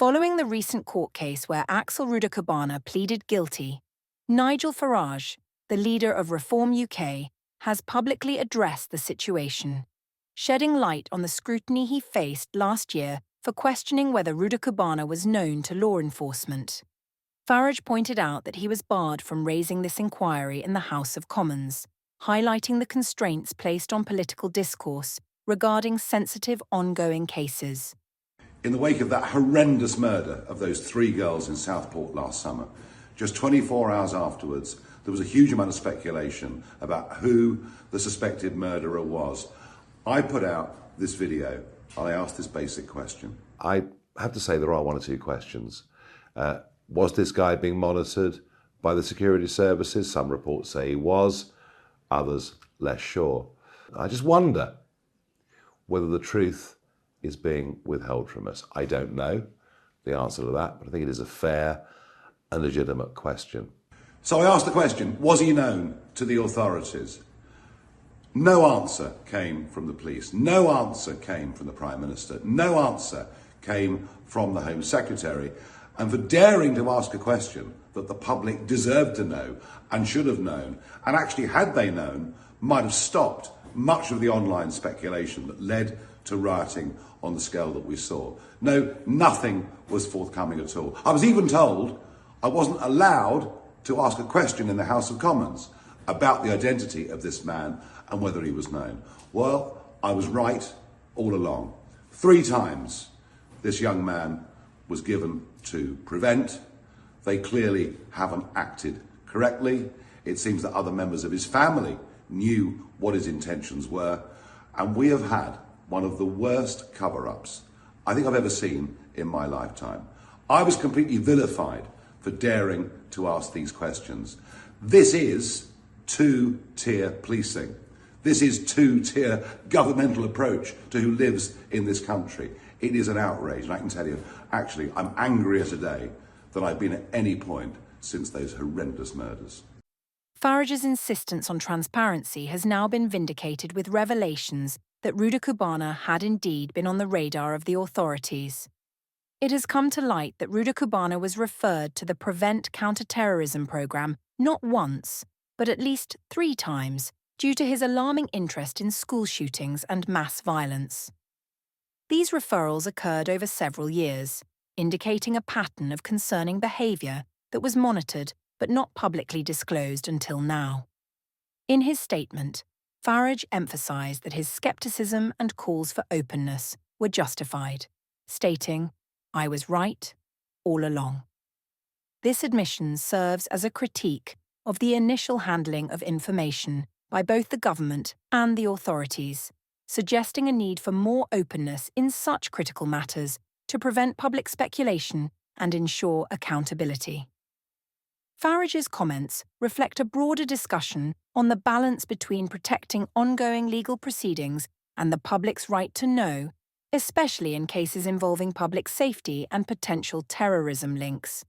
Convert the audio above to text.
Following the recent court case where Axel Rudakubana pleaded guilty, Nigel Farage, the leader of Reform UK, has publicly addressed the situation, shedding light on the scrutiny he faced last year for questioning whether Rudakubana was known to law enforcement. Farage pointed out that he was barred from raising this inquiry in the House of Commons, highlighting the constraints placed on political discourse regarding sensitive ongoing cases. In the wake of that horrendous murder of those 3 girls in Southport last summer, just 24 hours afterwards, there was a huge amount of speculation about who the suspected murderer was. I put out this video and I asked this basic question. I have to say there are 1 or 2 questions. Was this guy being monitored by the security services? Some reports say he was, others less sure. I just wonder whether the truth is being withheld from us. I don't know the answer to that, but I think it is a fair and legitimate question. So I asked the question, was he known to the authorities? No answer came from the police. No answer came from the Prime Minister. No answer came from the Home Secretary. And for daring to ask a question that the public deserved to know and should have known, and actually had they known, might have stopped much of the online speculation that led to rioting on the scale that we saw. No, nothing was forthcoming at all. I was even told I wasn't allowed to ask a question in the House of Commons about the identity of this man and whether he was known. Well, I was right all along. 3 times this young man was given to prevent. They clearly haven't acted correctly. It seems that other members of his family knew what his intentions were, and we have had one of the worst cover-ups I think I've ever seen in my lifetime. I was completely vilified for daring to ask these questions. This is 2-tier policing. This is 2-tier governmental approach to who lives in this country. It is an outrage, and I can tell you, actually, I'm angrier today than I've been at any point since those horrendous murders. Farage's insistence on transparency has now been vindicated with revelations that Rudakubana had indeed been on the radar of the authorities. It has come to light that Rudakubana was referred to the Prevent Counter-Terrorism programme not once, but at least 3 times, due to his alarming interest in school shootings and mass violence. These referrals occurred over several years, indicating a pattern of concerning behaviour that was monitored but not publicly disclosed until now. In his statement, Farage emphasised that his scepticism and calls for openness were justified, stating, "I was right all along." This admission serves as a critique of the initial handling of information by both the government and the authorities, suggesting a need for more openness in such critical matters to prevent public speculation and ensure accountability. Farage's comments reflect a broader discussion on the balance between protecting ongoing legal proceedings and the public's right to know, especially in cases involving public safety and potential terrorism links.